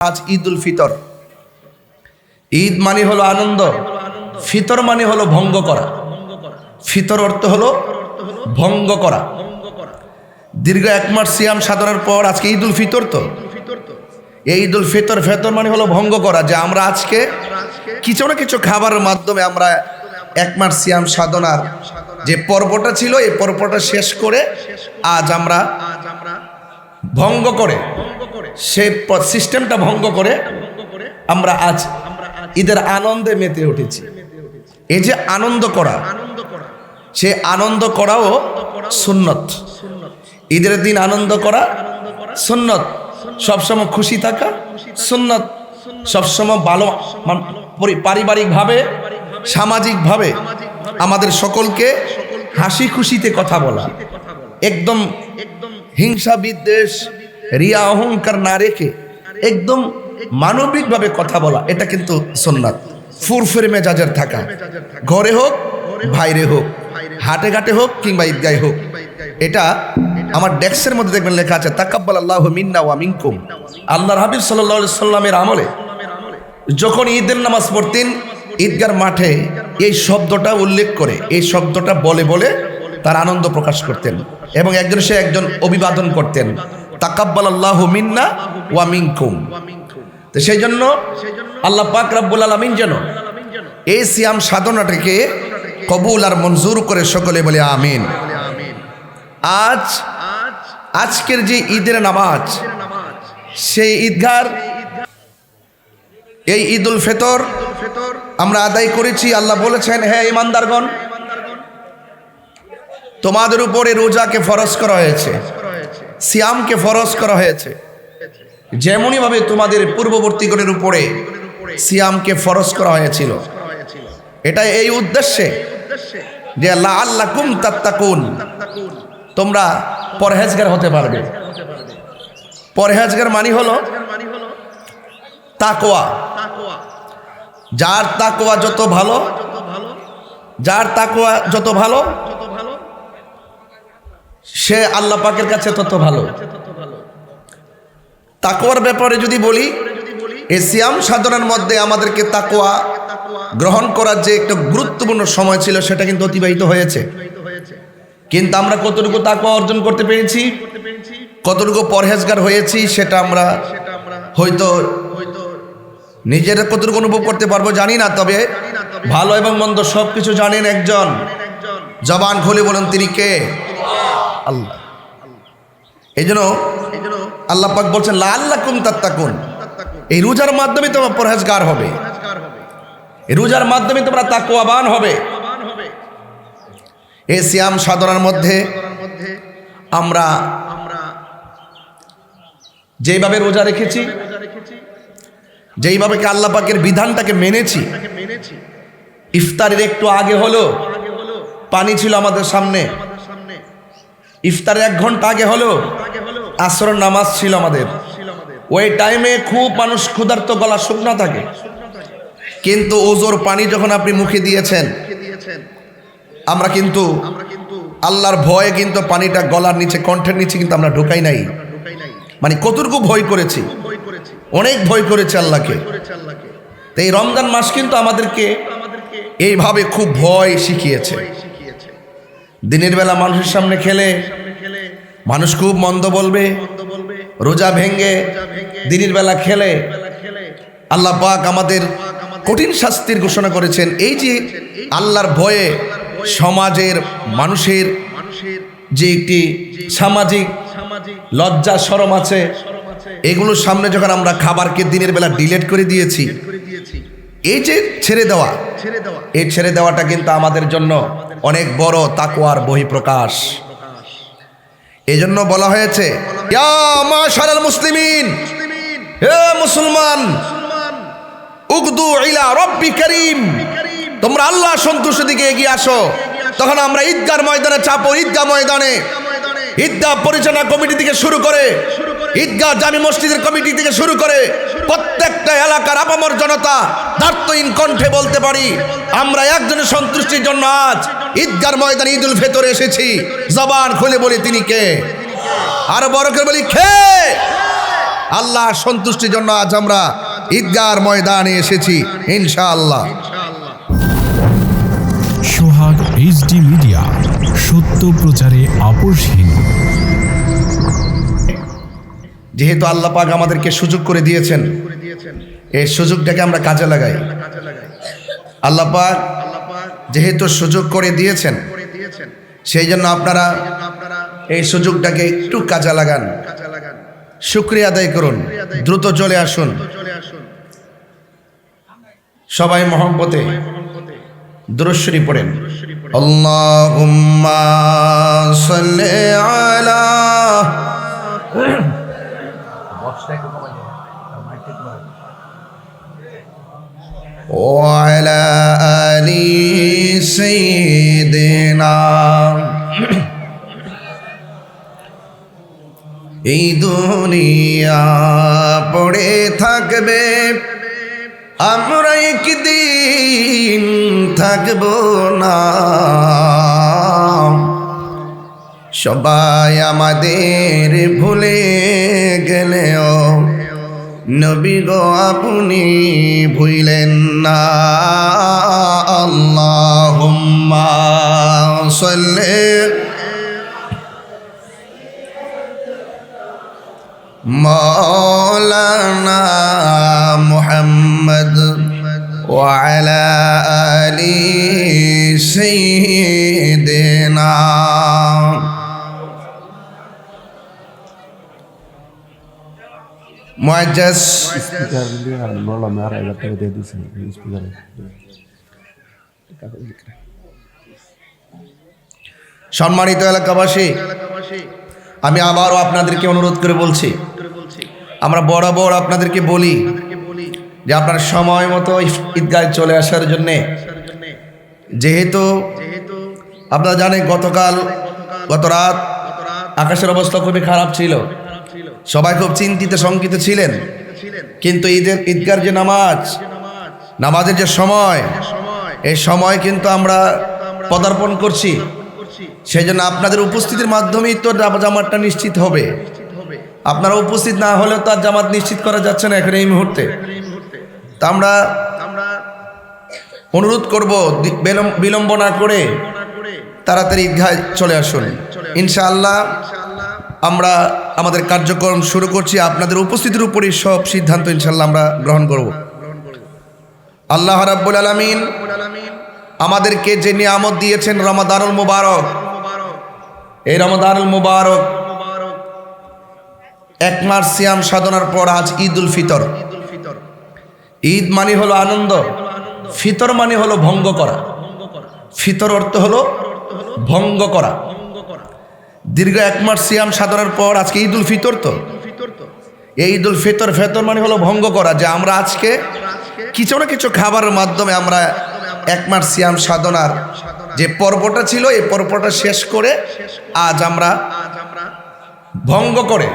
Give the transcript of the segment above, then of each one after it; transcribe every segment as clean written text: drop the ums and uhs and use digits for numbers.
আজ ঈদ উল ফিতর। ঈদ মানে হলো আনন্দ, ফিতর মানে হলো ভঙ্গ করা। ফিতর অর্থ হলো ভঙ্গ করা। দীর্ঘ এক মাস সিয়াম সাধনার পর আজকে ঈদ উল ফিতর। তো এই ঈদ উল ফিতর ফেতর মানে হলো ভঙ্গ করা, যে আমরা আজকে কিছু না কিছু খাবারের মাধ্যমে আমরা এক মাস সিয়াম সাধনার যে পর্বটা ছিল এই পর্বটা শেষ করে আজ আমরা ভঙ্গ করে সেই সিস্টেমটা ভঙ্গ করে আমরা আজ ঈদের আনন্দে মেতে উঠেছি। এই যে আনন্দ করা, সে আনন্দ করাও সুন্নত। ঈদের দিন আনন্দ করা সুন্নত, সবসময় খুশি থাকা সুন্নত, সবসময় ভালো পারিবারিকভাবে সামাজিকভাবে আমাদের সকলকে হাসি খুশিতে কথা বলা, একদম হিংসা বিদ্বেষ রিয়া অহংকার না রেখে একদম মানবিকভাবে কথা বলা, এটা কিন্তু সুন্নাত। ফুরফুরে মেজাজের থাকা, ঘরে হোক বাইরে হোক, হাটে ঘাটে হোক কিংবা ঈদগাহে হোক। এটা আমার ডেস্কের মধ্যে দেখবেন লেখা আছে তাকাব্বালাল্লাহু মিন্না ওয়া মিনকুম। আল্লাহর হাবিব সাল্লাল্লাহু আলাইহি সাল্লামের আমলে যখন ঈদের নামাজ পড়তেন ঈদগার মাঠে এই শব্দটা উল্লেখ করে, এই শব্দটা বলে বলে তার আনন্দ প্রকাশ করতেন এবং একজন সে একজন অভিবাদন করতেন, তাকাব্বালাল্লাহু মিন্না ওয়া মিনকুম। তো সেই জন্য আল্লাহ পাক রব্বুল আলামিন যেন এই সিয়াম সাধনাটাকে কবুল আর মঞ্জুর করে সকলে বলে আমিন। আজকের যে ঈদের নামাজ, সেই ঈদগার এই ঈদ উল ফিতর আমরা আদায় করেছি। আল্লাহ বলেছেন, হ্যাঁ ইমানদারগণ, তোমাদের উপরে রোজাকে ফরজ করা হয়েছে, সিয়ামকে ফরজ করা হয়েছে, যেমনই ভাবে তোমাদের পূর্ববর্তীগণের উপরে সিয়ামকে ফরজ করা হয়েছিল। এটা এই উদ্দেশ্যে যে লাআল্লাকুম তাত্তাকুন, তোমরা পরহেজগার হতে পারবে। পরহেজগার মানে হলো তাকওয়া। যার তাকওয়া যত ভালো, যার তাকওয়া যত ভালো সে আল্লাহ পাকের কাছে তত ভালো। তাকওয়ার ব্যাপারে যদি বলি, এই সিয়াম সাধনার মধ্যে আমাদেরকে তাকওয়া গ্রহণ করার যে একটা গুরুত্বপূর্ণ সময় ছিল সেটা কিন্তু অতিবাহিত হয়েছে। কিন্তু আমরা কতটুকু তাকওয়া অর্জন করতে পেরেছি, কতটুকু পরহেজগার হয়েছি সেটা আমরা হয়তো নিজেরা কতটুকু অনুভব করতে পারবো জানি না। তবে ভালো এবং মন্দ সব কিছু জানেন একজন, জবান খুলে বলেন তিনি কে? আল্লাহ। এই জন্য আল্লাহ পাক বলছেন লাআল্লাকুম তাত্তাকুন, এই রোজার মাধ্যমে তোমরা পরহেজগার হবে, এই রোজার মাধ্যমে তোমরা তাকওয়াবান হবে। এই সিয়াম সাধনার মধ্যে আমরা যেইভাবে রোজা রেখেছি, যেইভাবে আল্লাহ পাকের বিধানটাকে মেনেছি, ইফতারের একটু আগে হলো পানি ছিল আমাদের সামনে, ইফতারের 1 ঘন্টা আগে হলো আসরের নামাজ ছিল আমাদের। ওই টাইমে খুব মানুষ ক্ষুধার্ত, গলা শুকনা থাকে, কিন্তু ওজোর পানি যখন আপনি মুখে দিয়েছেন, আমরা কিন্তু আল্লাহর ভয়ে কিন্তু পানিটা গলার নিচে, কণ্ঠের নিচে কিন্তু আমরা ঢুকাই নাই। মানে কতটুকু ভয় করেছি, অনেক ভয় করেছে আল্লাহকে। তো এই রমজান মাস কিন্তু আমাদেরকে এইভাবে খুব ভয় শিখিয়েছে। দিনের বেলা মানুষের সামনে খেলে মানুষ খুব মন্দ বলবে, রোজা ভেঙ্গে দিনের বেলা খেলে আল্লাহ পাক আমাদের কঠিন শাস্তির ঘোষণা করেছেন। এই যে আল্লাহর ভয়ে সমাজের মানুষের যে একটি সামাজিক লজ্জা শরম আছে, এগুলোর সামনে যখন আমরা খাবারকে দিনের বেলা ডিলেট করে দিয়েছি, এই যে ছেড়ে দেওয়া, এই ছেড়ে দেওয়াটা কিন্তু আমাদের জন্য অনেক বড় তাকওয়ার বহিঃপ্রকাশ। এই জন্য বলা হয়েছে, ইয়া মাশারাল মুসলিমিন, হে মুসলমান, উগদু ইলা রব্বি কারীম, তোমরা আল্লাহ সন্তুষ্টির দিকে এগিয়ে আসো। তখন আমরা ঈদগার ময়দানে চাপো, ঈদগাহ ময়দানে ঈদগাহ পরিচালনা কমিটি থেকে শুরু করে, ঈদগাহ জামি মসজিদের কমিটি থেকে শুরু করে প্রত্যেকটা এলাকার আপামর জনতা দার্থহীন কণ্ঠে বলতে পারি, আমরা একজনের সন্তুষ্টির জন্য আজ ঈদগার ময়দানে ঈদ উল ফিতরে এসেছি। জবান খুলে বলি তিনি কে? আরো বড় করে বলি কে? আল্লাহ সন্তুষ্টির জন্য আজ আমরা ঈদগাহর ময়দানে এসেছি ইনশাআল্লাহ। সোহাগ এইচডি মিডিয়া, সত্য প্রচারে আপোষহীন। যেহেতু আল্লাহ পাক আমাদেরকে সুযোগ করে দিয়েছেন, এই সুযোগটাকে আমরা কাজে লাগাই। আল্লাহ পাক যেহেতু সুযোগ করে দিয়েছেন, সেই জন্য আপনারা এই সুযোগটাকে একটু কাজে লাগান, শুকরিয়া আদায় করুন, দ্রুত চলে আসুন। সবাই মহব্বতে দুরূদ শরীফ পড়েন। আল্লাহুম্মা সাল্লি আলা وعلى آل سيدنا। এই দুনিয়া পড়ে থাকবে, আমরা একদিন থাকব না। সবাই আমাদের ভুলে গেলেও নবী গো আপনি ভুলেন না। আল্লাহুম্মা সাল্লি মাওলানা মুহাম্মদ ওয়া আলা আলি সাইয়্যিদিনা। মুআজ্জাজ সম্মানিত এলাকাবাসী, আমি আবারও আপনাদেরকে অনুরোধ করে বলছি, আমরা বরাবর আপনাদেরকে বলি যে আপনার সময় মতো ঈদগাহে চলে আসার জন্যে। যেহেতু আপনারা জানেন গত রাত আকাশের অবস্থা খুবই খারাপ ছিল, সবাই খুব চিন্তিত শঙ্কিত ছিলেন। কিন্তু ঈদগাহের যে নামাজের যে সময়, এই সময় কিন্তু আমরা পদার্পণ করছি। সেই জন্য আপনাদের উপস্থিতির মাধ্যমেই তো জামাতটা নিশ্চিত হবে। আপনারা উপস্থিত না হলে তো আর জামাত নিশ্চিত করা যাচ্ছে না এখন এই মুহূর্তে। তা আমরা অনুরোধ করব, বিলম্ব না করে তাড়াতাড়ি ঈদগাহে চলে আসুন। ইনশাআল্লাহ আমরা আমাদের কার্যক্রম শুরু করছি। আপনাদের উপস্থিতির উপরই সব সিদ্ধান্ত ইনশাআল্লাহ আমরা গ্রহণ করব। আল্লাহ রাব্বুল আলামিন আমাদেরকে যে নিয়ামত দিয়েছেন রমাদানুল মুবারক, এই রমাদানুল মুবারক এক মাস সিয়াম সাধনার পর আজ ঈদুল ফিতর। ঈদ মানে হলো আনন্দ, ফিতর মানে হলো ভঙ্গ করা। ফিতর অর্থ হলো ভঙ্গ করা। দীর্ঘ এক মাস সিয়াম সাধনার পর আজকে ঈদুল ফিতর। তো এই ঈদুল ফিতর মানে হলো ভঙ্গ করা, যে আমরা আজকে কিছু না কিছু খাবারের মাধ্যমে আমরা এক মাস সিয়াম সাধনার যে পর্বটা ছিল, এই পর্বটা শেষ করে আজ আমরা ভঙ্গ করে,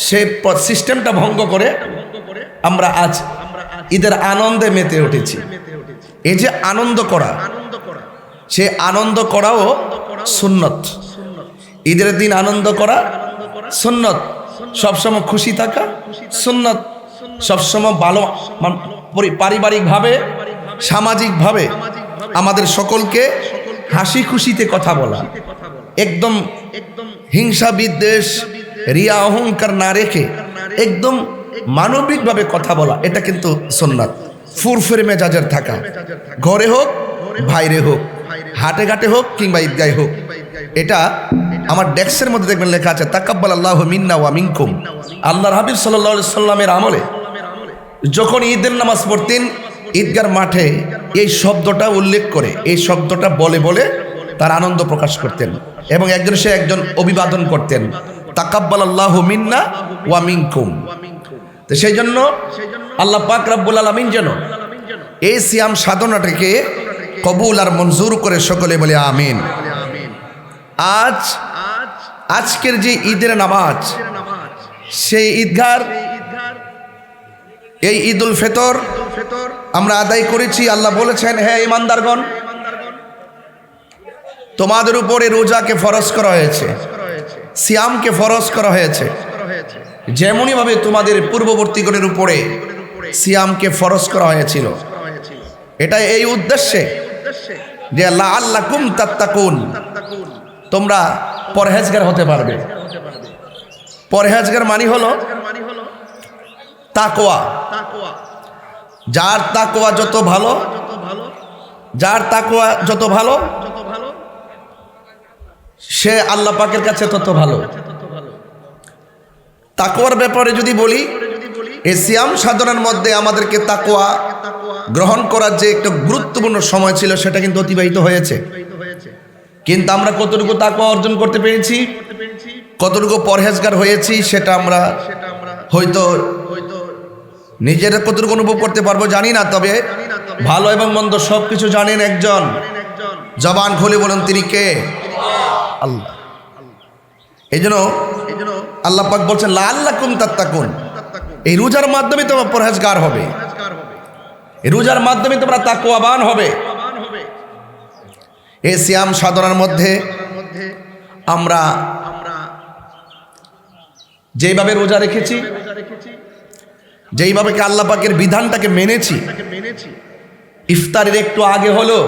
সেই সিস্টেমটা ভঙ্গ করে আমরা আজ ঈদের আনন্দে মেতে উঠেছি। এই যে আনন্দ করা, সে আনন্দ করাও সুন্নত। ঈদের দিন আনন্দ করা সুন্নত, সবসময় খুশি থাকা সুন্নত, সবসময় ভালো পারিবারিকভাবে সামাজিকভাবে আমাদের সকলকে হাসি খুশিতে কথা বলা, একদম হিংসা বিদ্বেষ রিয়া অহংকার না রেখে একদম মানবিকভাবে কথা বলা, এটা কিন্তু সুন্নাত। ফুরফুরে মেজাজের থাকা, ঘরে হোক বাইরে হোক, হাটে ঘাটে হোক কিংবা ঈদগাহে হোক। এটা আমার ডেস্কের মধ্যে দেখবেন লেখা আছে তাকাব্বালাল্লাহু মিন্না ওয়া মিনকুম। আল্লাহর হাবিব সাল্লাল্লাহু আলাইহি সাল্লামের আমলে যখন ঈদের নামাজ পড়তেন, ঈদগার মাঠে এই শব্দটা উল্লেখ করে, এই শব্দটা বলে বলে তার আনন্দ প্রকাশ করতেন এবং একজন অভিবাদন করতেন, তাকাব্বালাল্লাহু মিন্না ওয়া মিনকুম। তো সেই জন্য আল্লাহ পাক রব্বুল আলামিন যেন এই সিয়াম সাধনাটাকে কবুল আর মঞ্জুর করে সকলে বলে আমিন। আজকের যে ঈদের নামাজ, সেই ঈদগার এই ঈদুল ফিতর আমরা আদায় করেছি। আল্লাহ বলেছেন, হে ঈমানদারগণ, তোমাদের উপরে রোজাকে ফরজ করা হয়েছে, সিয়ামকে ফরজ করা হয়েছে। যেমনইভাবে তোমাদের পূর্ববর্তীগণের উপরে সিয়ামকে ফরজ করা হয়েছিল, এটা এই উদ্দেশ্যে যে লাআল্লাকুম তাত্তাকুন, তোমরা পরহেজগার হতে পারবে। পরহেজগার মানে হলো তাকওয়া। যার তাকওয়া যত ভালো, যার তাকওয়া যত ভালো, সে আল্লাহ পাকের কাছে তত ভালো। তাকওয়ার ব্যাপারে যদি বলি, এই সিয়াম সাধনার মধ্যে আমাদেরকে তাকওয়া গ্রহণ করার যে একটা গুরুত্বপূর্ণ সময় ছিল, সেটা কিন্তু অতিবাহিত হয়েছে। কিন্তু আমরা কতটুকু তাকওয়া অর্জন করতে পেরেছি, কতটুকু পরহেজগার হয়েছি, সেটা আমরা হয়তো নিজেরা কতটুকু অনুভব করতে পারবো জানি না। তবে ভালো এবং মন্দ সবকিছু জানেন একজন, জবান খুলে বলুন তিনি কে? আল্লাহ। এই জন্য আল্লাহ পাক বলছেন লাআল্লাকুম তাত্তাকুন, এই রোজার মাধ্যমে তোমরা পরহেজগার হবে, এই রোজার মাধ্যমে তোমরা তাকওয়াবান হবে। এই সিয়াম সাধনার মধ্যে আমরা যেইভাবে রোজা রেখেছি, যেইভাবে আল্লাহ পাকের বিধানটাকে মেনেছি, ইফতারের একটু আগে হলো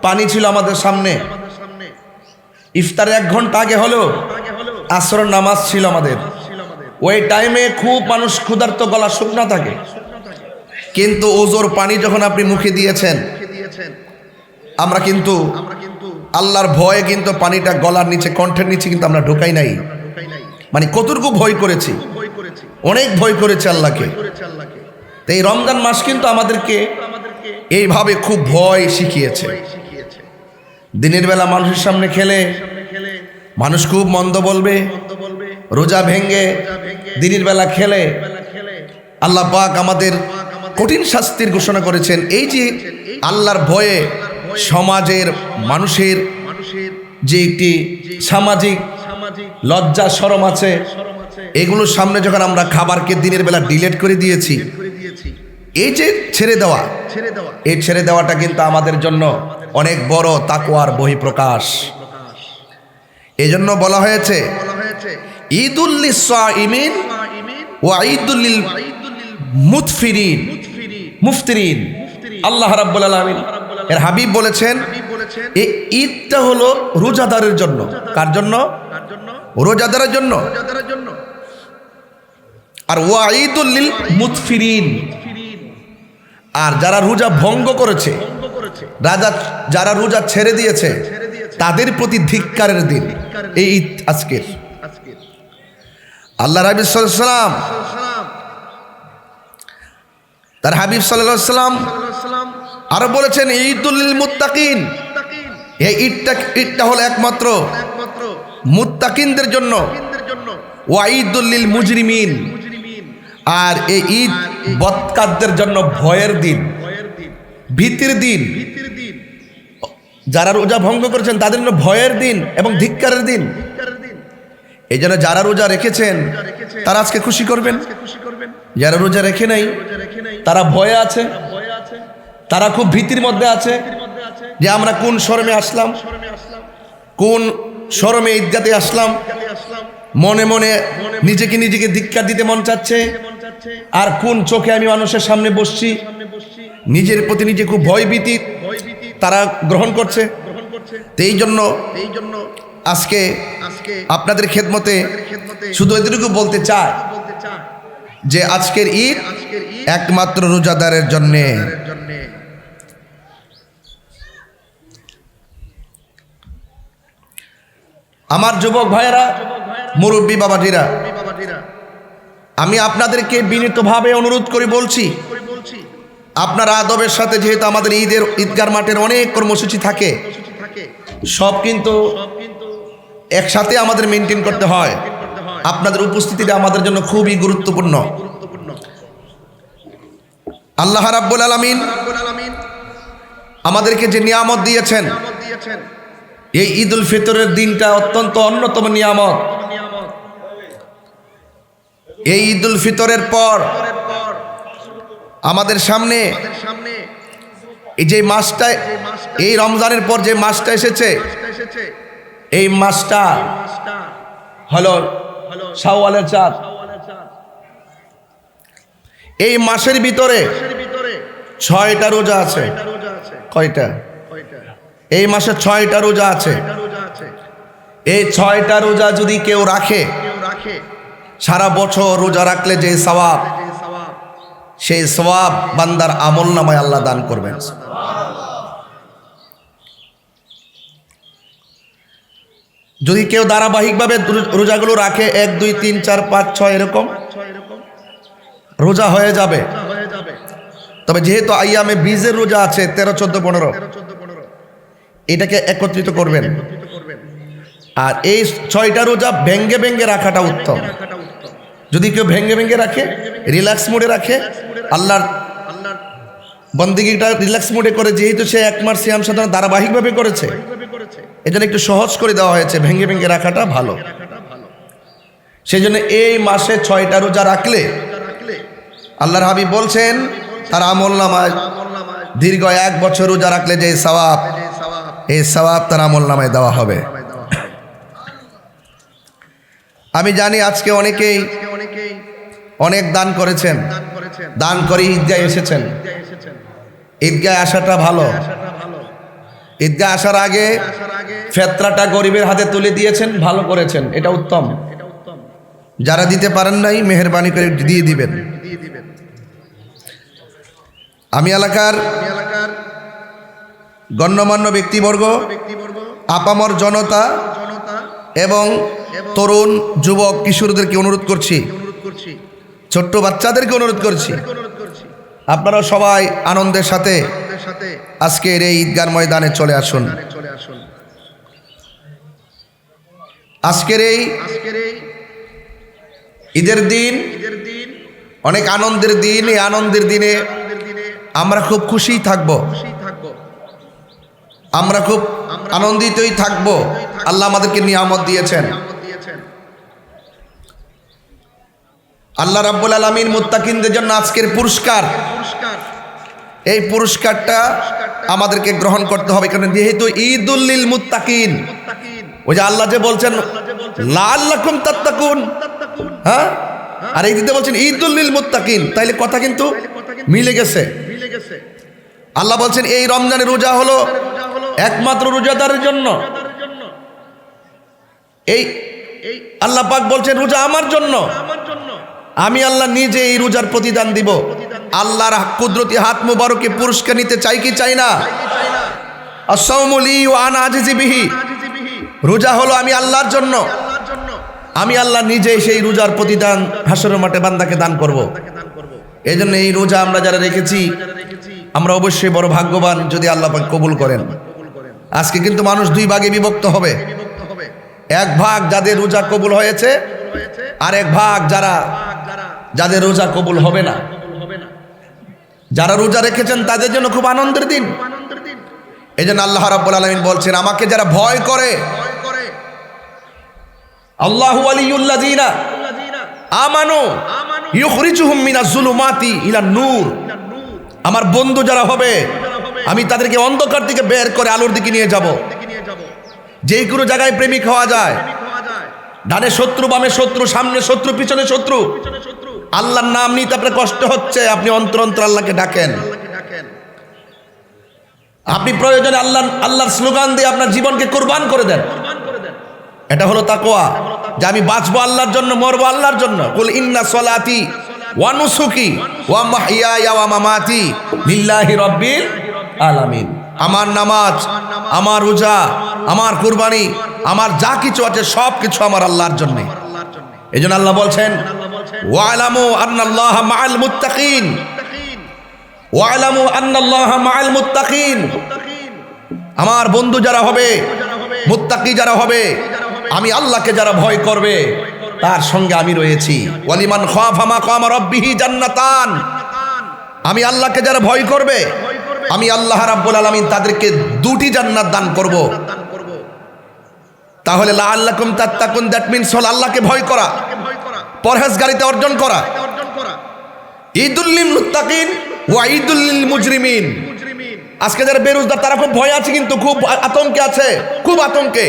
পানি ছিল আমাদের সামনে, ইফতারের 1 ঘন্টা আগে হলো আসরের নামাজ ছিল আমাদের। ওই টাইমে খুব মানুষ ক্ষুধার্ত, গলা শুকনা থাকে, কিন্তু ওজোর পানি যখন আপনি মুখে দিয়েছেন, আমরা কিন্তু আল্লাহর ভয়ে কিন্তু পানিটা গলার নিচে, কণ্ঠের নিচে কিন্তু আমরা ঢোকাই নাই। মানে কতটুকু ভয় করেছি, অনেক ভয় করেছে আল্লাহকে। তো এই রমজান মাস কিন্তু আমাদেরকে এইভাবে খুব ভয় শিখিয়েছে। দিনের বেলা মানুষের সামনে খেলে মানুষ খুব মন্দ বলবে, রোজা ভেঙ্গে দিনের বেলা খেলে আল্লাহ পাক আমাদের কঠিন শাস্তির ঘোষণা করেছেন। এই যে আল্লাহর ভয়ে সমাজের মানুষের যে একটি সামাজিক লজ্জা শরম আছে, এগুলোর সামনে যখন আমরা খাবারকে দিনের বেলা ডিলেট করে দিয়েছি, এই যে ছেড়ে দেওয়া, এই ছেড়ে দেওয়াটা কিন্তু আমাদের জন্য অনেক বড় তাকওয়ার বহিঃপ্রকাশ। এজন্য বলা হয়েছে ঈদুল লিস-সাইমিন ওয়া ঈদুল লিল মুফতিরিন। আল্লাহ রাব্বুল আলামিন এর হাবিব বলেছেন এই ঈদটা হলো রোজাদারের জন্য। কার জন্য? রোজাদারের জন্য। আর ওয়া ঈদুল লিল মুতফিরিন, আর যারা রোজা ভঙ্গ করেছে, যারা রোজা ছেড়ে দিয়েছে, তাদের প্রতি ধিক্কারের দিন এই ঈদ আজকের। আল্লাহ রাব্বুল সাল্লাল্লাহু তার হাবিব সাল্লাল্লাহু আলাইহি সাল্লাম আরো বলেছেন ঈদুল লিল মুত্তাকিন, এই ঈদটা হলো একমাত্র মুত্তাকিনদের জন্য। ওয়া ঈদুল লিল মুজরিমিন, আর এই ঈদ বদকারদের জন্য ভয়ের দিন, ভীতির দিন। যারা রোজা ভঙ্গ করেছেন তাদের জন্য ভয়ের দিন এবং ধিক্কারের দিন। এই জন্য যারা রোজা রেখেছেন তারা আজকে খুশি করবেন, যারা রোজা রেখে নাই তারা ভয়ে আছে, তারা খুব ভীতির মধ্যে আছে যে আমরা কোন শরমে আসলাম, কোন শরমে ঈদগাতে আসলাম। মনে মনে নিজেকে ধিক্কার দিতে মন চাচ্ছে, আর কোন চোখে আমি মানুষের সামনে বসছি, নিজের প্রতি নিজে খুব ভয় ভীতি তারা গ্রহণ করছে। এই জন্য আজকে আপনাদের খেদমতে শুধু এটুকু বলতে চাই যে আজকের ঈদ একমাত্র রোজাদারের জন্যে। আমার যুবক ভাইয়েরা, মুরব্বী বাবাজিরা, আমি আপনাদেরকে বিনীতভাবে অনুরোধ করে বলছি, আপনারা আদবের সাথে, যেহেতু আমাদের ঈদগার মাঠের অনেক কর্মসূচি থাকে, সব কিন্তু একসাথে আমাদের মেনটেন করতে হয়। আপনাদের উপস্থিতিটা আমাদের জন্য খুবই গুরুত্বপূর্ণ। আল্লাহ রাব্বুল আলামিন আমাদেরকে যে নিয়ামত দিয়েছেন, এই ঈদুল ফিতরের দিনটা অত্যন্ত অন্যতম নিয়ামত। এই ঈদুল ফিতরের পর আমাদের সামনে এই যে মাসটা, এই রমজানের পর যে মাসটা এসেছে, এই মাসটা হলো শাওয়ালের চাঁদ। এই মাসের ভিতরে 6টা রোজা আছে। কয়টা? এই মাসে 6টা রোজা আছে। এই 6টা রোজা যদি কেউ রাখে, সারা বছর রোজা রাখলে যে সওয়াব, সেই সওয়াব বান্দার আমলনামায় আল্লাহ দান করবেন। যদি কেউ ধারাবাহিকভাবে রোজাগুলো রাখে, 1 2 3 4 5 6 এরকম রোজা হয়ে যাবে। তবে যেহেতু আইয়ামে বীজের রোজা আছে 13 14 15, এটাকে একত্রিত করবেন। আর এই 6টা রোজা ভেঙ্গে ভেঙ্গে রাখাটা উত্তম। যদি কেউ ভেঙ্গে ভেঙ্গে রাখে, রিল্যাক্স মোডে রাখে, আল্লাহর বন্দেগীটা রিল্যাক্স মোডে করে, যেহেতু সে 1 মাস সিয়াম সাধনা ধারাবাহিকভাবে করেছে, এজন্য একটু সহজ করে দেওয়া হয়েছে, ভেঙ্গে ভেঙ্গে রাখাটা ভালো। সেই জন্য এই মাসে 6টা রোজা রাখলে আল্লাহর হাবিব বলছেন তার আমলনামায় দীর্ঘ 1 বছর রোজা রাখলে যে সওয়াব, এই সওয়াব তার আমলনামায় দেওয়া হবে। আমি জানি আজকে অনেকেই অনেক দান করেছেন, দান করে ঈদগাহে এসেছেন। ঈদগাহে আসাটা ভালো। ঈদগাহ আসার আগে ফেতরাটা গরিবের হাতে তুলে দিয়েছেন, ভালো করেছেন, এটা উত্তম। যারা দিতে পারেন নাই, মেহেরবানি করে দিয়ে দিবেন। আমি এলাকার গণ্যমান্য ব্যক্তিবর্গ, আপামর জনতা এবং তরুণ যুবক কিশোরদেরকে অনুরোধ করছি, ছোট্ট বাচ্চাদেরকে অনুরোধ করছি, আপনারা সবাই আনন্দের সাথে আজকের এই ঈদগাহ ময়দানে চলে আসুন। আজকের এই ঈদের দিন অনেক আনন্দের দিন। এই আনন্দের দিনে আমরা খুব খুশি থাকব, আমরা খুব আনন্দিতই থাকব। আল্লাহ আমাদেরকে নিয়ামত দিয়েছেন। আল্লাহ রাব্বুল আলামিন মুত্তাকিনদের জন্য আজকের পুরস্কার, এই পুরস্কারটা আমাদেরকে গ্রহণ করতে হবে। কারণ যেহেতু ঈদুল লিল মুত্তাকিন, ওই যে আল্লাহ যে বলছেন লাআল্লাকুম তাত্তাকুন, হ্যাঁ, আর এই দিতে বলছেন ঈদুল লিল মুত্তাকিন, তাইলে কথা কিন্তু মিলে গেছে। আল্লাহ বলছেন এই রমজানের রোজা হলো একমাত্র রোজাদারের জন্য। এই আল্লাহ পাক বলছেন রোজা আমার জন্য, আমি আল্লাহ নিজে এই রোজার প্রতিদান দিব। আল্লাহর কুদরতি হাত মুবারকে পুরস্কার নিতে চাই কি চাই না? আস-সাওমু লি ওয়া আনা আজিজি বিহি, রোজা হলো আমি আল্লাহর জন্য, আমি আল্লাহ নিজে সেই রোজার প্রতিদান হাসরের মাঠে বান্দাকে দান করব। এই জন্য এই রোজা আমরা যারা রেখেছি, আমরা অবশ্যই বড় ভাগ্যবান যদি আল্লাহ পাক কবুল করেন। আজকে কিন্তু মানুষ 2 ভাগে বিভক্ত হবে। এক ভাগ যাদের রোজা কবুল হয়েছে, আর এক ভাগ যাদের রোজা কবুল হবে না। যারা রোজা রেখেছেন তাদের জন্য খুব আনন্দের দিন। এই জন্য আল্লাহ রাব্বুল আলামিন বলছেন আমাকে যারা ভয় করে, আল্লাহু ওয়ালিয়ুল্লাযিনা আমানু ইউখরিজুহুম মিনাজ যুলুমাতি ইলান নূর, আমার বন্ধু যারা হবে আমি তাদেরকে অন্ধকার থেকে বের করে আলোর দিকে নিয়ে যাব। যেই কোনো জায়গায় প্রেমিক হওয়া যায়, ডানে শত্রু, বামে শত্রু, সামনে শত্রু, পিছনে শত্রু, আল্লাহর নাম নিতে আপনার কষ্ট হচ্ছে, আপনি অন্তর অন্তর আল্লাহকে ডাকেন। আপনি প্রয়োজনে আল্লাহর স্লোগান দিয়ে আপনার জীবনকে কুরবান করে দেন। এটা হলো তাকওয়া, যে আমি বাঁচবো আল্লাহর জন্য, মরবো আল্লাহর জন্য। কুল ইন্না সলাতি ওয়া নুসুকি ওয়া মাহইয়ায়া ওয়া মামাতি লিল্লাহি রাব্বিল আলামিন। আমার নামাজ, আমার রোজা, আমার কুরবানি, আমার যা কিছু আছে সব কিছু আমার আল্লাহর জন্য। এই জন্য আল্লাহ বলছেন ওয়ালামু আন্নাল্লাহা মাআল মুত্তাকিন, ওয়ালামু আন্নাল্লাহা মাআল মুত্তাকিন। আমার বন্ধু যারা হবে, মুত্তাকি যারা হবে, আমি আল্লাহকে যারা ভয় করবে তার সঙ্গে আমি রয়েছি। ওয়ালিমান খাফা মাকাম রাব্বিহি জান্নাতান, আমি আল্লাহকে যারা ভয় করবে, আমি আল্লাহ রাব্বুল আলামিন তাদেরকে 2টি জান্নাত দান করব। তাহলে লাআল্লাকুম তাত্তাকুন, দ্যাট মিন্স হল আল্লাহকে ভয় করা, পরহেজগারিতা অর্জন করা। ঈদুল লিল মুত্তাকিন ওয়া ঈদুল লিল মুজরিমিন। আজকে যারা বেরোজগার তারা খুব ভয় আছে, কিন্তু খুব আতঙ্কে আছে, খুব আতঙ্কে।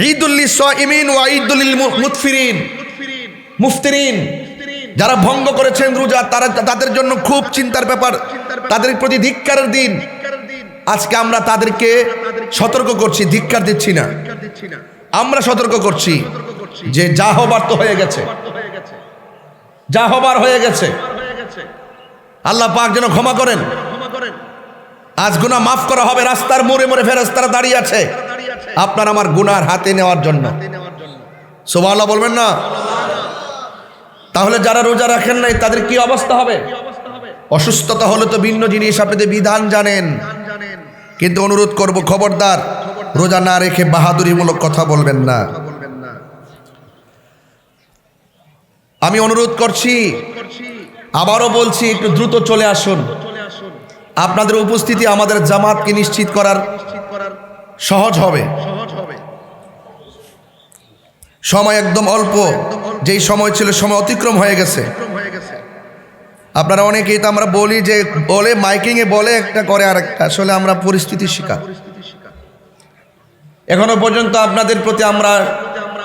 ঈদুল লিস সাইমিন ওয়া ঈদুল লিল মুফতিরিন, যারা ভঙ্গ করেছেন রোজা তাদের জন্য খুব চিন্তার ব্যাপার, তাদের প্রতি ধিক্কারের দিন। আজকে আমরা তাদেরকে সতর্ক করছি, ধিক্কার দিচ্ছি না, আমরা সতর্ক করছি যে যা হবার তো হয়ে গেছে, যা হবার হয়ে গেছে। আল্লাহ পাক যেন ক্ষমা করেন। আজ গুনাহ মাফ করা হবে। রাস্তার মোড়ে মোড়ে ফেরেশতারা দাঁড়িয়ে আছে আপনার আমার গুনার হাতে নেওয়ার জন্য। সুবহানাল্লাহ বলবেন না? তাহলে যারা রোজা রাখেন নাই তাদের কি অবস্থা হবে? অসুস্থতা হলে তো ভিন্ন জিনিস, আপনাদের বিধান জানেন, কিন্তু অনুরোধ করব খবরদার রোজা না রেখে বাহাদুরিমূলক কথা বলবেন না। আমি অনুরোধ করছি, আবারও বলছি, একটু দ্রুত চলে আসুন। আপনাদের উপস্থিতি আমাদের জামাতকে নিশ্চিত করার সহজ হবে। সময় একদম অল্প, যেই সময় ছিল সময় অতিক্রম হয়ে গেছে। আপনারা অনেকেই তো আমরা বলি যে বলে মাইকিংয়ে বলে একটা করে আরেকটা, আসলে আমরা পরিস্থিতির শিকার। এখনো পর্যন্ত আপনাদের প্রতি আমরা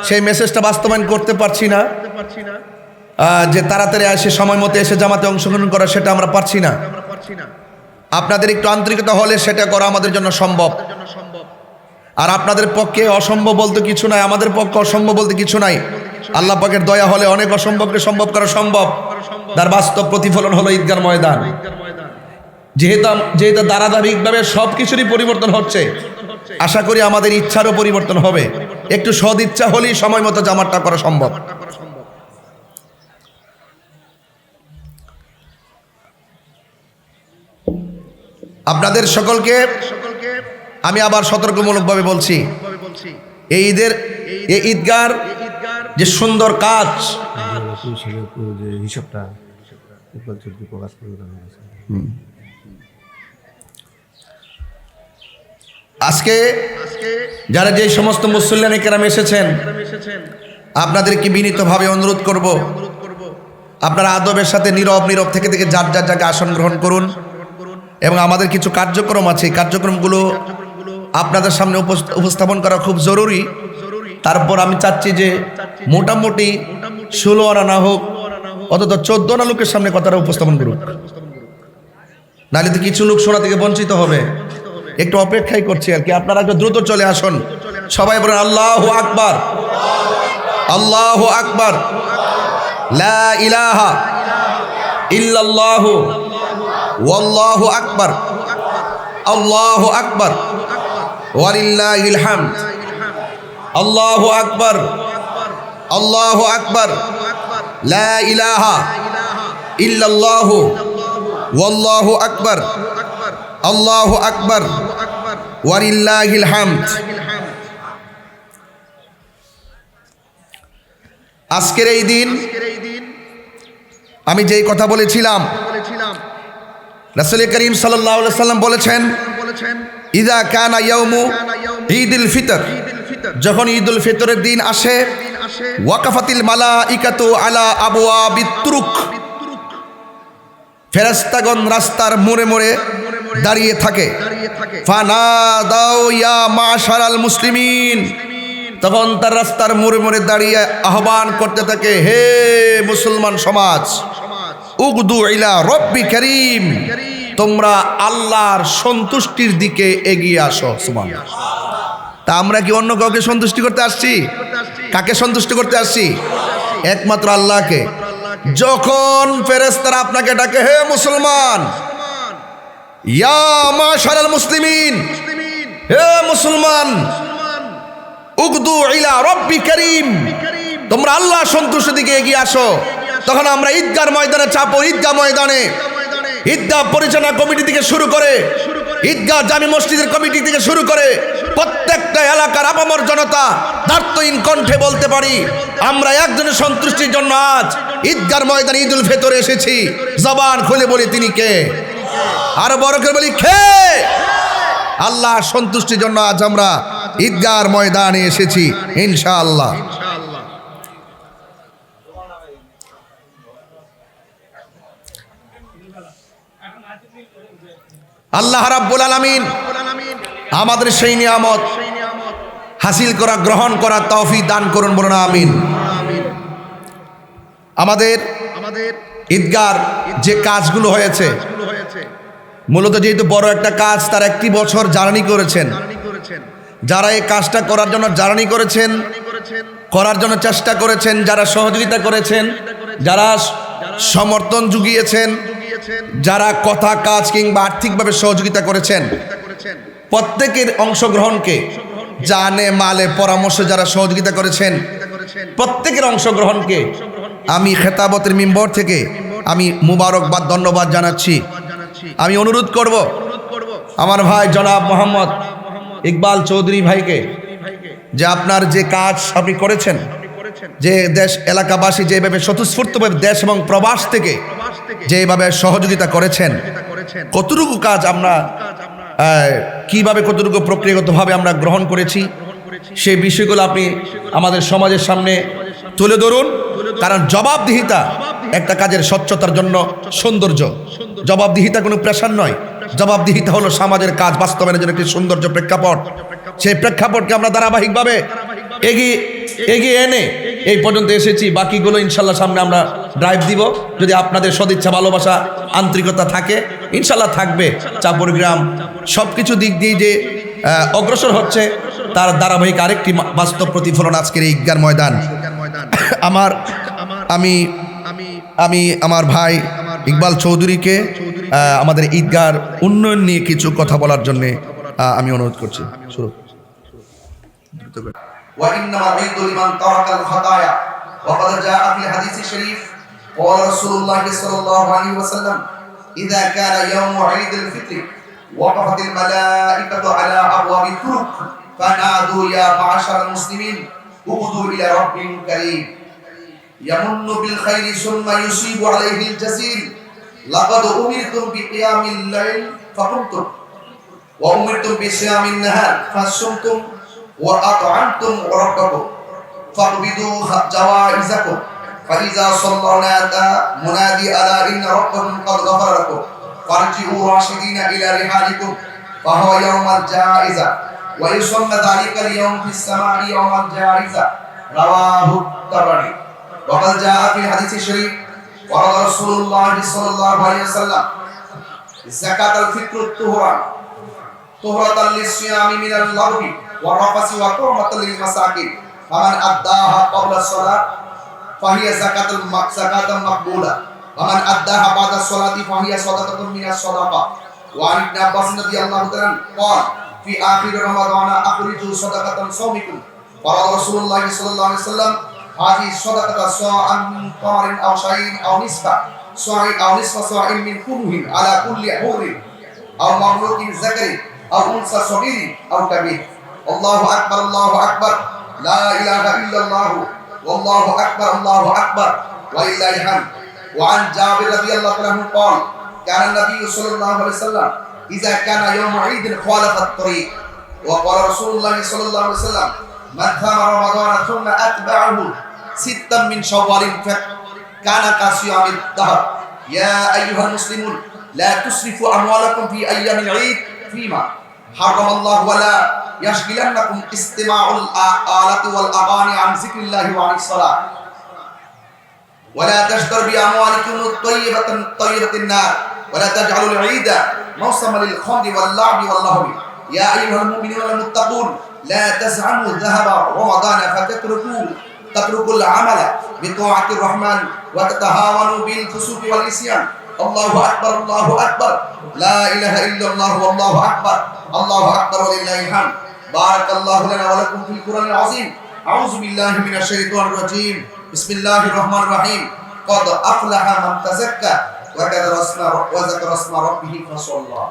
সেই মেসেজটা বাস্তবায়ন করতে পারছি না, যে তাড়াতাড়ি এসে সময় মতো এসে জামাতে অংশগ্রহণ করা, সেটা আমরা পারছি না। আপনাদের একটু আন্তরিকতা হলে সেটা করা আমাদের জন্য সম্ভব। আর আপনাদের পক্ষে অসম্ভব বলতে কিছু নাই, আমাদের পক্ষে অসম্ভব বলতে কিছু নাই। আল্লাহ পাকের দয়া হলে অনেক অসম্ভবকে সম্ভব করা সম্ভব। তার বাস্তব প্রতিফলন হলো ঈদগার ময়দান। যেহেতু ধারাবাহিকভাবে সব কিছুরই পরিবর্তন হচ্ছে, আশা করি আমাদের ইচ্ছারও পরিবর্তন হবে। একটু সদ ইচ্ছা হলেই সময় মতো জামাতটা করা সম্ভব। আপনাদের সকলকে আমি আবার সতর্কমূলকভাবে বলছি, এই ঈদের এই ঈদগার যে সুন্দর কাজ, হিসাবটা প্রকাশ করবে। আজকে যারা যে সমস্ত মুসল্লিয়ানে কেরাম এসেছেন, আপনাদেরকে বিনীতভাবে অনুরোধ করব, আপনারা আদবের সাথে নীরব থেকে যার যার জায়গায় আসন গ্রহণ করুন। এবং আমাদের কিছু কার্যক্রম আছে, কার্যক্রমগুলো আপনাদের সামনে উপস্থাপন করা খুব জরুরি। তারপর আমি চাচ্ছি যে মোটামুটি 16 আনা না হোক, অন্তত 14 আনা লোকের সামনে কথাটা উপস্থাপন করুন, নাহলে তো কিছু লোক শোনা থেকে বঞ্চিত হবে। একটু অপেক্ষাই করছি আর কি। আপনারা একটু দ্রুত চলে আসুন। সবাই বলেন আল্লাহু আকবার, আল্লাহু আকবার, লা ইলাহা ইল্লাল্লাহু ওয়াল্লাহু আকবার, আল্লাহু আকবার, ওয়ালিল্লাহিল হামদ, আল্লাহু আকবার, আল্লাহু আকবার, লা ইলাহা ইল্লাল্লাহু ওয়াল্লাহু আকবার, আল্লাহু আকবার, ওয়ালিল্লাহিল হামদ। আজকের এই দিন আমি যেই কথা বলেছিলাম, রাসূল করিম সাল্লাল্লাহু আলাইহি ওয়াসাল্লাম বলেছেন, ইযা কানা ইয়াউমু ঈদুল ফিতর, যখন ঈদুল ফিতরের দিন আসে, ওয়াকাফাতিল মালাইকাতু আলা আবওয়াবিত তুরুক, ফেরেশতাগণ রাস্তার মোড়ে মোড়ে দাঁড়িয়ে থাকে। ফানাদাউ ইয়া মাশারাল মুসলিমিন, তখন তার রাস্তার মোড়ে মোড়ে দাঁড়িয়ে আহ্বান করতে থাকে, হে মুসলমান সমাজ, উগদু ইলা রব্বি করিম, তোমরা আল্লাহর সন্তুষ্টির দিকে এগিয়ে আসো। সুবহানাল্লাহ। তা আমরা কি অন্য কাউকে সন্তুষ্টি করতে আসছি? কাকে সন্তুষ্টি করতে আসছি? একমাত্র আল্লাহকে। যখন ফেরেশতারা আপনাকে ডাকে, হে মুসলমান, ইয়া মাশারাল মুসলিমিন, হে মুসলমান, উগদু ইলা রব্বি করিম, তোমরা আল্লাহ সন্তুষ্টির দিকে এগিয়ে আসো, তখন আমরা ঈদগার ময়দানে চাপো। ঈদগাহ ময়দানে ঈদগাহ পরিচালনা কমিটি থেকে শুরু করে, ঈদগাহ জামি মসজিদের কমিটি থেকে শুরু করে প্রত্যেকটা এলাকার আপামর জনতা দার্থহীন কণ্ঠে বলতে পারি, আমরা একজনের সন্তুষ্টির জন্য আজ ঈদগার ময়দানে ঈদুল ফিতরে এসেছি। জবান খুলে বলি, তিনি কে? আরো বড় করে বলি, কে? আল্লাহ সন্তুষ্টির জন্য আজ আমরা ঈদগার ময়দানে এসেছি ইনশাআল্লাহ। আল্লাহ রাব্বুল আলামিন আমাদের সেই নিয়ামত হাসিল করা, গ্রহণ করার তৌফিক দান করুন, বলুন আমিন। আমাদের ঈদগার যে কাজগুলো হয়েছে, মূলত যেহেতু বড় একটা কাজ, তার একটি বছর জার্নি করেছেন। যারা এই কাজটা করার জন্য জার্নি করেছেন, করার জন্য চেষ্টা করেছেন, যারা সহযোগিতা করেছেন, যারা সমর্থন জুগিয়েছেন, যারা কথা কাজ কিংবা আর্থিকভাবে সহযোগিতা করেছেন, প্রত্যেকের অংশগ্রহণকে, জানে মালে পরামর্শে যারা সহযোগিতা করেছেন, প্রত্যেকের অংশগ্রহণকে আমি খেতাবতের মিম্বর থেকে আমি মুবারকবাদ, ধন্যবাদ জানাচ্ছি। আমি অনুরোধ করব আমার ভাই জনাব মোহাম্মদ ইকবাল চৌধুরী ভাইকে, যে আপনার যে কাজ আপনি করেছেন, যে দেশ এলাকাবাসী যেভাবে স্বতঃস্ফূর্তভাবে দেশ এবং প্রবাস থেকে যেভাবে সহযোগিতা করেছেন, কতটুকু কাজ আমরা কিভাবে, কতটুকু প্রক্রিয়াগতভাবে আমরা গ্রহণ করেছি, সেই বিষয়গুলো আপনি আমাদের সমাজের সামনে তুলে ধরুন। কারণ জবাবদিহিতা একটা কাজের স্বচ্ছতার জন্য সৌন্দর্য। জবাবদিহিতা কোনো প্রেশার নয়, জবাবদিহিতা হলো সমাজের কাজ বাস্তবায়নের জন্য একটি সৌন্দর্য প্রেক্ষাপট। সেই প্রেক্ষাপটকে আমরা ধারাবাহিকভাবে এগিয়ে এনে এই পর্যন্ত এসেছি। বাকিগুলো ইনশাল্লাহ সামনে আমরা ড্রাইভ দিব, যদি আপনাদের সদিচ্ছা, ভালোবাসা, আন্তরিকতা থাকে, ইনশাল্লাহ থাকবে। চাপড়গ্রাম সব কিছু দিক দিয়ে যে অগ্রসর হচ্ছে, তার ধারাবাহিক আরেকটি বাস্তব প্রতিফলন আজকের এই ঈদগার ময়দান। আমি আমার ভাই ইকবাল চৌধুরীকে আমাদের ঈদগার উন্নয়ন নিয়ে কিছু কথা বলার জন্য আমি অনুরোধ করছি। শুরু। وإنما العيد لمن ترك الخطايا وقد جاء في الحديث الشريف قال رسول الله صلى الله عليه وسلم إذا كان يوم عيد الفطر وقفت الملائكة على أبواب الطرق فنادوا يا معشر المسلمين اغدوا إلى رب كريم يمن بالخير ثم يصيب عليه الجزيل لقد أمرتم بقيام الليل فقمتم وأمرتم بصيام النهار فصمتم وأطعمتم ربكم فاقبضوا جوائزكم فإذا صلى منادي ألا إن ربكم قد غفر لكم فارجعوا راشدين إلى رحالكم فهو يوم الجائزة ويسمى ذلك اليوم في السماء يوم الجائزة رواه الطبراني. وقد جاء في الحديث الشريف قال رسول الله صلى الله عليه وسلم زكاة الفطر طهرة للصيام من اللغو والرفث وطعمة للمساكين فمن أداها قبل الصلاة فهي زكاة مقبولة ومن أداها بعد الصلاة فهي صدقة من الصدقة. وعن ابن عباس رضي الله عنه قال في آخر رمضان أخرجوا صدقة صومكم قال رسول الله صلى الله عليه وسلم هذه الصدقة صاعا من تمر أو شعير أو نصف صاع من كله على كل حور أو مملوك ذكر أو أنثى صغير أو كبير. الله أكبر الله أكبر لا إله إلا الله والله أكبر الله أكبر ولله الحمد. وعن جابر رضي الله عنه قال كان النبي صلى الله عليه وسلم إذا كان يوم عيد خالف الطريق وقال رسول الله صلى الله عليه وسلم من صام رمضان ثم أتبعه ستا من شوال كان كصيام الدهر. يا أيها المسلمون لا تسرفوا أموالكم في أيام العيد فيما حرم الله ولا يشغلنكم استماع الآلات والأغاني عن ذكر الله وعن الصلاة ولا تشتروا بأموالكم طيبة النار ولا تجعلوا العيد موسما للخمر واللعب واللهو. يا أيها المؤمنون المتقون لا تزعموا ذهب رمضان فتتركوا العمل بطاعة الرحمن وتتهاونوا بالفسوق والعصيان. الله أكبر الله أكبر لا إله إلا الله والله أكبر الله أكبر ولله الحمد. بارك الله لنا ولكم في القرآن العظيم. أعوذ بالله من الشيطان الرجيم. بسم الله الرحمن الرحيم. قد أفلح من تزكى وذكر اسم ربه فصلى.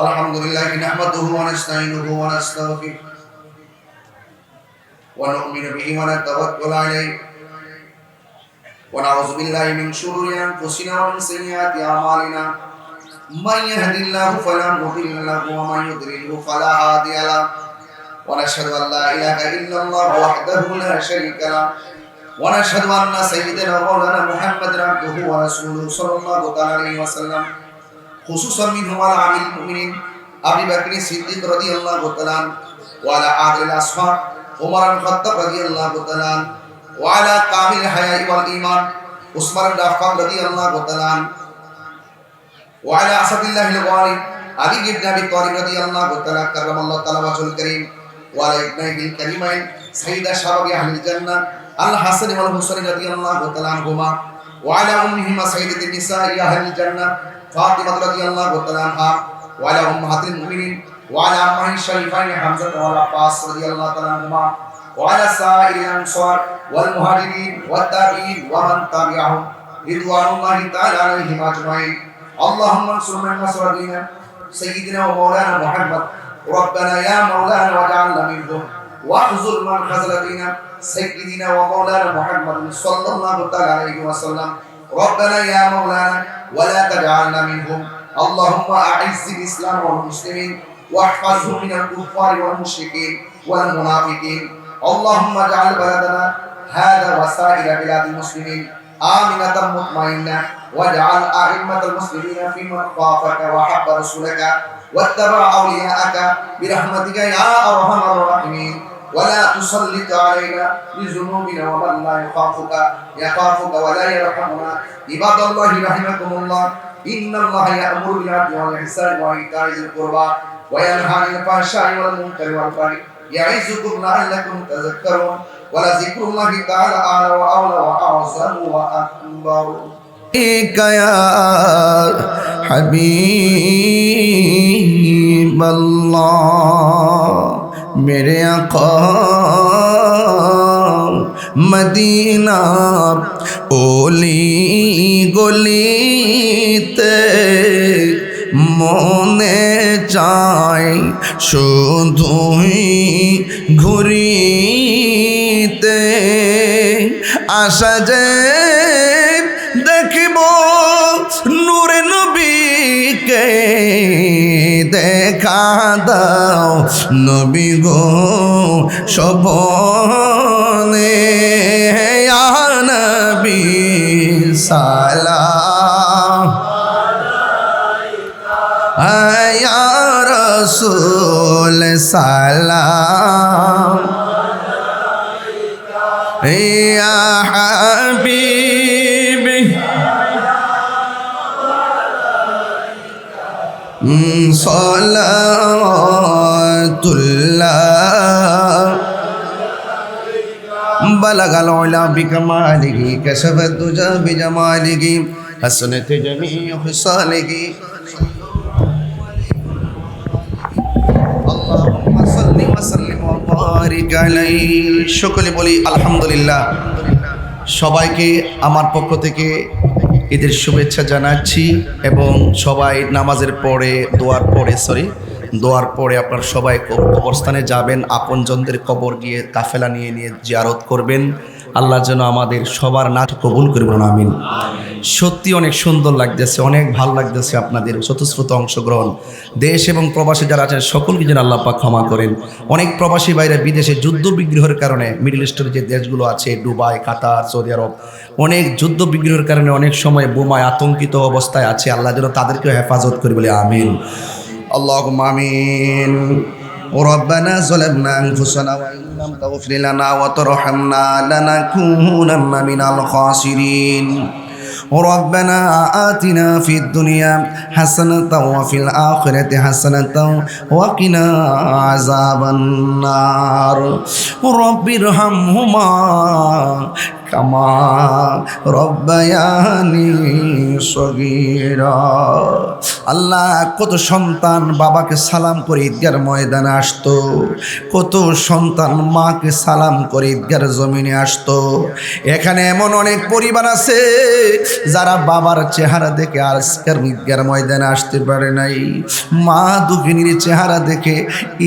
الحمد لله نحمده ونستعينه ونستغفره ونؤمن به ونتوكل عليه ونعوذ بالله من شرور انفسنا ومن سيئات اعمالنا من يهد الله فلا مضل له ومن يضلل فلا هادي له ونشهد ان لا اله الا الله وحده لا شريك له ونشهد أن سيدنا مولانا محمد عبده ورسوله صلى الله عليه وسلم خصوصا منهم على عامل المؤمنين أبي بكر الصديق رضي الله تعالى عنه وعلى عادل الأصحاب عمر بن الخطاب رضي الله تعالى عنه وعلى كامل الحياء والإيمان عثمان بن عفان رضي الله تعالى عنه وعلى أسد الله الغالب علي بن أبي طالب رضي الله تعالى كرم الله تعالى وجهه الكريم وعلى ابنيه الكريمين سيد شباب أهل الجنة الحسن والحسين رضي الله تعالى عنهما وعلى أمهما سيدة النساء أهل الجنة فاطمة رضي الله تعالى عنها وعلى أمهات المؤمنين وعلى أمه الشريفين حمزة والعباس رضي الله تعالى عنهما وعلى سائر الأنصار والمهاجرين والتابعين ومن تبعهم رضوان الله تعالى عليهم أجمعين اللهم انصر من نصر دينك سيدنا ومولانا محمد ربنا يا مولانا واجعلنا منهم واخذل من خذل دينك سيدنا ومولانا محمد صلى الله عليه وسلم ربنا يا مولانا ولا تجعلنا منهم اللهم أعز الإسلام والمسلمين واحفظهم من الكفار والمشركين والمنافقين اللهم اجعل بلدنا هذا وسائر بلاد المسلمين آمنة مطمئنة واجعل أئمة المسلمين في من خافك وحب رسولك واتبع أولياءك برحمتك يا أرحم الراحمين ولا تسلط علينا بذنوبنا ومن لا يخافك ولا يرحمنا عباد الله رحمكم الله إن الله يأمر بالعدل والإحسان وإيتاء ذي القربى وينهى عن الفحشاء والمنكر والبغي يعظكم لعلكم تذكرون ولذكر الله تعالى أعلى وأولى وأعظم وأكبر يا حبيب الله मेरे आका मदीना ओली गलिते মনে চাই শুধুই ঘুরিতে আশা যে দেখিব নূরে নবীকে দেখা দাও নবী গো সবনে ইয়া নবী সালাম ইয়া রাসূল সালাম ইয়া হাবিবি সালাতুল্লাহ বলগাল উলা বিকমালিহি কশফত দুজা বিজমালিহি হাসনাত জামিউ খিসালিহি আল্লাহুম্মা সাল্লি ওয়া সাল্লিম ওয়া বারিক আলাইহি সকলে বলি আলহামদুলিল্লাহ। সবাইকে আমার পক্ষ থেকে ঈদের শুভেচ্ছা জানাচ্ছি এবং সবাই নামাজের পরে দোয়ার পরে আপনারা সবাই কবরস্থানে যাবেন, আপনজনদের কবর গিয়ে কাফেলা নিয়ে জিয়ারত করবেন। আল্লাহ যেন আমাদের সবার নাচ কবুল করবেন, আমিন। সত্যি অনেক সুন্দর লাগতেছে, অনেক ভালো লাগতেছে আপনাদের স্বতঃস্ফূর্ত অংশগ্রহণ। দেশ এবং প্রবাসী যারা আছেন সকলকে যেন আল্লাহ পাক ক্ষমা করেন। অনেক প্রবাসী বাইরে বিদেশে যুদ্ধ বিগ্রহের কারণে মিডল ইস্টের যে দেশগুলো আছে, দুবাই, কাতার, সৌদি আরব, অনেক যুদ্ধ বিগ্রহের কারণে অনেক সময় বোমায় আতঙ্কিত অবস্থায় আছে। আল্লাহ যেন তাদেরকেও হেফাজত করে বলে আমিন, আল্লাহুম্মা আমিন। ربنا ظلمنا أنفسنا وإن لم تغفر لنا وترحمنا لنكونن من الخاسرين ربنا آتنا في الدنيا حسنة وفي الآخرة حسنة وقنا عذاب النار رب ارحمهما كما ربياني صغيرا আল্লাহ, কত সন্তান বাবাকে সালাম করে ঈদগার ময়দানে আসতো, কত সন্তান মাকে সালাম করে ঈদগার জমিনে আসতো। এখানে এমন অনেক পরিবার আছে যারা বাবার চেহারা দেখে আজকের ঈদগার ময়দানে আসতে পারে নাই, মা দুঃখিনীর চেহারা দেখে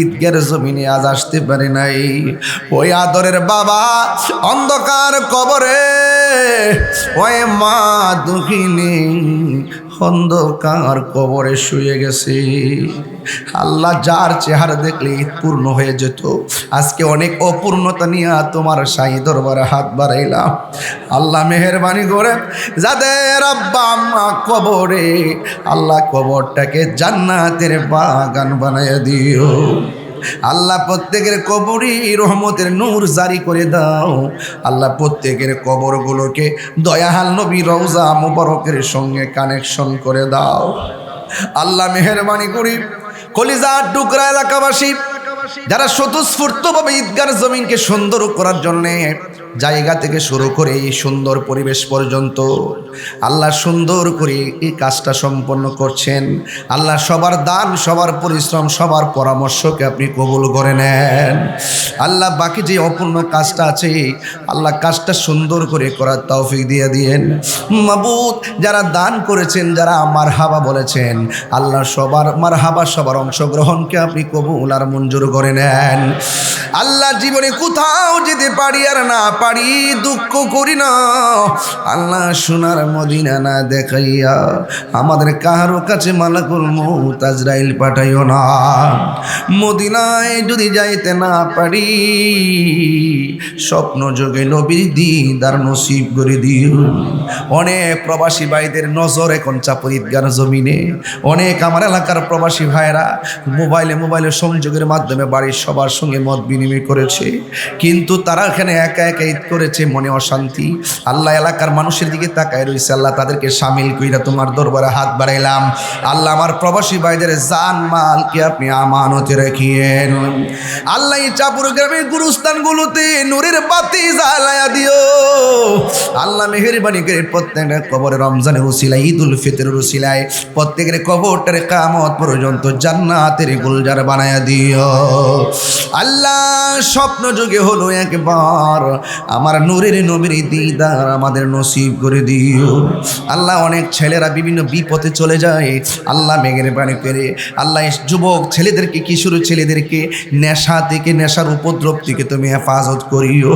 ঈদগার জমিনে আজ আসতে পারে নাই। ওই আদরের বাবা অন্ধকার কবরে, ওই মা দুঃখিনী অন্ধকার কবরে শুয়ে গেছে। আল্লাহ যার চেহারা দেখলে ঈদ পূর্ণ হয়ে যেত, আজকে অনেক অপূর্ণতা নিয়ে তোমার শাহী দরবারে হাত বাড়াইলাম। আল্লাহ মেহেরবানি করে যাদের আব্বা আম্মা কবরে, আল্লাহ কবরটাকে জান্নাতের বাগান বানাইয়া দিও। আল্লাহ প্রত্যেকের কবরে রহমতের নূর জারি করে দাও। আল্লাহ প্রত্যেকের কবরগুলোকে দয়াহাল নবী রওজা মুবারকের সঙ্গে কানেকশন করে দাও। আল্লাহ মেহেরবানি করি কলিজার টুকরা এলাকাবাসী যারা স্বতঃস্ফূর্তভাবে ঈদগার জমিনকে সুন্দর করার জন্যে জায়গা থেকে শুরু করে এই সুন্দর পরিবেশ পর্যন্ত আল্লাহ সুন্দর করে এই কাজটা সম্পন্ন করছেন। আল্লাহ সবার দান, সবার পরিশ্রম, সবার পরামর্শকে আপনি কবুল করে নেন। আল্লাহ বাকি যে অপূর্ণ কাজটা আছে, আল্লাহ কাজটা সুন্দর করে করার তৌফিক দিয়ে দিয়েন। মাবুদ, যারা দান করেছেন, যারা মারহাবা বলেছেন, আল্লাহ সবার মারহাবা, সবার অংশগ্রহণকে আপনি কবুল আর মঞ্জুর করে নেন। আল্লাহ জীবনে কোথাও যেতে পারি আর না পারি দুঃখ করি না, আল্লাহ সোনার মদিনা না দেখাইয়া আমাদের কারো কাছে মালাকুল মউত আজরাইল পাঠাইও না। মদিনায় যদি যাইতে না পারি, স্বপ্ন যোগে নবীর দিদার নসিব করে দিও। অনেক প্রবাসী ভাইদের নজর এখন চাপর ঈদগার জমিনে। অনেক আমার এলাকার প্রবাসী ভাইরা মোবাইলে সংযোগের মাধ্যমে বাড়ির সবার সঙ্গে মত বিনিময় করেছে, কিন্তু তারা এখানে একা একা ঈদ করেছে, মনে অশান্তি। আল্লাহ এলাকার মানুষের দিকে তাকায় রয়েছে। আল্লাহ তাদেরকে সামিল কইরা তোমার দরবারে হাত বাড়াইলাম। আল্লাহ আমার প্রবাসী ভাইদের জান মালকে আপনি আমানতে রাখিয়েন। আল্লাহ এই চাপুর গ্রামের গুরুস্থানগুলোতে নূরের বাতি জ্বালায়া দিও। আল্লাহ মেহেরবানি করে প্রত্যেকটা কবরে রমজানের উসিলায়, ঈদুল ফিতরের উসিলায় প্রত্যেকের কবরটারে কিয়ামত পর্যন্ত জান্নাতের গুলজার বানায়া দিও। আল্লাহ স্বপ্ন যুগে হলো একবার আমার নূরের নবীর দিদার আমাদের নসিব করে দিও। আল্লাহ অনেক ছেলেরা বিভিন্ন বিপথে চলে যায়, আল্লাহ মেহেরবানি করে আল্লাহ যুবক ছেলেদেরকে, কিশোর ছেলেদেরকে নেশা থেকে, নেশার উপদ্রব থেকে তুমি হেফাজত করিও।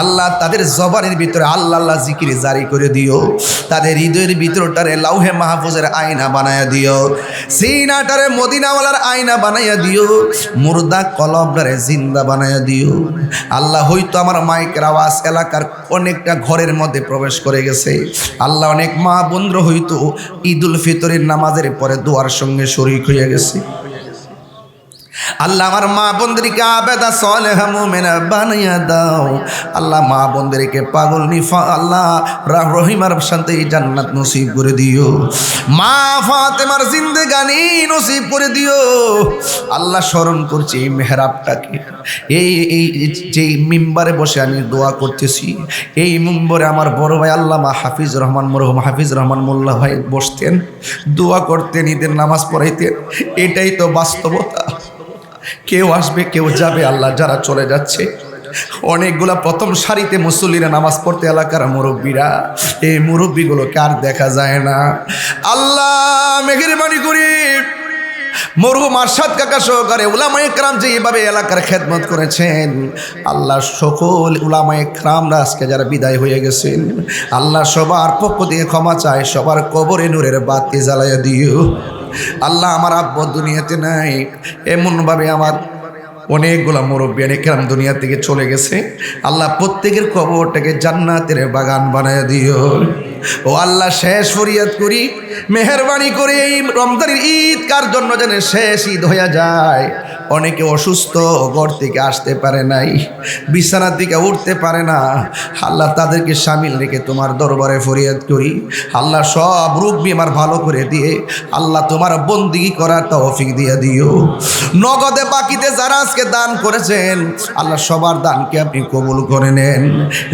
আল্লাহ তাদের জবানের ভিতরে আল্লাহ আল্লাহ জিকির জারি করে দিও। তাদের হৃদয়ের ভিতরটারে লাউহে মাহফুজের আয়না বানায়া দিও। সিনাটারে মদিনাওয়ালার আয়না বানাইয়া দিও। মুর্দা কলবটারে জিন্দা বানাইয়া দিও। আল্লাহ হয়তো আমার মাইকের আওয়াজ এলাকার অনেকটা ঘরের মধ্যে প্রবেশ করে গেছে। আল্লাহ অনেক মা বোনরা হয়তো ঈদুল ফিতরের নামাজের পরে দোয়ার সঙ্গে শরীক হয়ে গেছে। আল্লাহ আমার মা বোনদেরকে আবেদা সালেহা মুমিনা বানাইয়া দাও। আল্লাহ মা বোনদেরকে পাগল নিফা আল্লাহ রহিমার শান্তি জান্নাত নসিব করে দিও। মা ফাতেমার জিন্দেগানি নসিব করে দিও। আল্লাহ স্মরণ করছি এই মেহরাবটাকে, এই যে মিম্বারে বসে আমি দোয়া করতেছি, এই মিম্বরে আমার বড় ভাই আল্লামা হাফিজ রহমান, মরহুম হাফিজ রহমান মোল্লা ভাই বসতেন, দোয়া করতেন, ঈদের নামাজ পড়াইতেন। এটাই তো বাস্তবতা। কেউ আসবে, কেউ যাবে। আল্লাহ যারা চলে যাচ্ছে, অনেকগুলা প্রথম সারিতে মুসল্লিরা নামাজ পড়তে, এলাকার মুরব্বীরা, এই মুরব্বীগুলোকে আর দেখা যায় না। আল্লাহ মেহেরবানি করি মরহুম আরশাদ কাকা সহকারে উলামায়ে কেরাম যে এইভাবে এলাকার খেদমত করেছেন, আল্লাহ সকল উলামায়ে কেরামরা আজকে যারা বিদায় হয়ে গেছেন, আল্লাহ সবার পক্ষ থেকে ক্ষমা চায়, সবার কবরে নূরের বাতি জ্বালাইয়া দিও। আল্লাহ আমার আব্বা দুনিয়াতে নাই, এমনভাবে আমার অনেকগুলা মুরব্বিয়ানে কেরাম দুনিয়া থেকে চলে গেছে। আল্লাহ প্রত্যেকের কবরটাকে জান্নাতের বাগান বানায় দিও। ও আল্লাহ শেষ ফরিয়াদ করি, মেহেরবানি করে এই রমজানের ঈদ কার জন্য যেন শেষ ঈদ হয়ে যায়। অনেকে অসুস্থ, ঘর থেকে আসতে পারে নাই, বিছানার দিকে উঠতে পারে না, আল্লাহ তাদেরকে সামিল রেখে তোমার দরবারে ফরিয়াদ করি। আল্লাহ সব রোগ বিমার ভালো করে দিয়ে আল্লাহ তোমার বন্দিগি করার তৌফিক দিয়ে দিও। নগদে বাকিতে যারা আজকে দান করেছেন, আল্লাহ সবার দানকে আপনি কবুল করে নেন।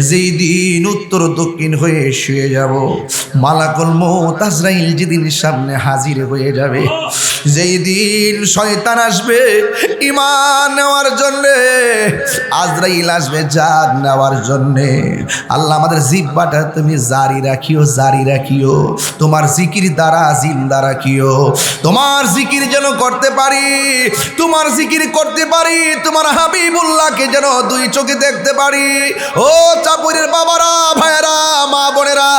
যেই দিন উত্তর দক্ষিণ হয়ে শুয়ে যাব, মালাকুল মউত আজরাইল যেদিন সামনে হাজির হয়ে যাবে, যেই দিন শয়তান আসবে ঈমান নেওয়ার জন্যে, আজরাইল আসবে জান নেওয়ার জন্যে, আল্লাহ আমাদের জিহ্বাটা তুমি জারি রাখিও, জারি রাখিও। তোমার জিকির দ্বারা জিন্দা রাখিও। তোমার জিকির যেন করতে পারি, তোমার জিকির করতে পারি, তোমার হাবিবুল্লাহকে যেন দুই চোখে দেখতে পারি। ও চাপুরের বাবারা, ভাইয়েরা, মা বোনেরা,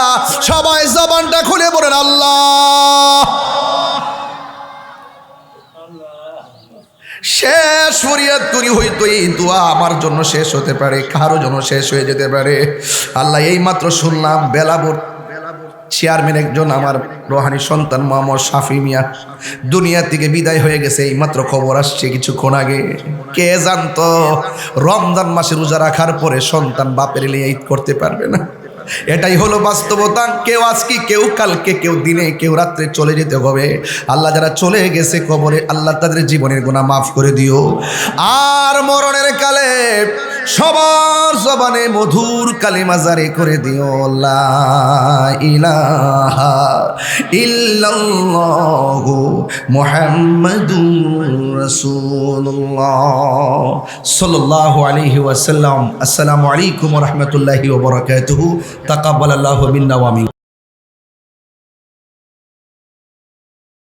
সবাই জবানটা খুলে বলেন আল্লাহ। ইতিহাস ফরিয়াদ করি হয়তো এই দোয়া আমার জন্য শেষ হতে পারে, কারো জন্য শেষ হয়ে যেতে পারে। আল্লাহ এই মাত্র শুনলাম বেলাবর চেয়ারম্যান একজন আমার রোহানি সন্তান মোহাম্মদ শাফি মিয়া দুনিয়া থেকে বিদায় হয়ে গেছে, এই মাত্র খবর আসছে কিছুক্ষণ আগে। কে জানতো রমজান মাসে রোজা রাখার পরে সন্তান বাপের নিয়ে ঈদ করতে পারবে না। এটাই হলো বাস্তবতা। কেউ আজকে, কেউ কালকে, কেউ দিনে, কেউ রাত্রে চলে যেতে হবে। আল্লাহ যারা চলে গেছে কবরে, আল্লাহ তাদের জীবনের গুনাহ মাফ করে দিও। আর মরণের কালে সবার জবানে মধুর কালিমা জারি করে দিও, লা ইলাহা ইল্লাল্লাহু মুহাম্মাদুর রাসূলুল্লাহ সাল্লাল্লাহু আলাইহি ওয়াসাল্লাম। আসসালামু আলাইকুম ওয়া রাহমাতুল্লাহি ওয়া বারাকাতুহু। তাকাব্বালাল্লাহু মিন্না ওয়া মিনকুম।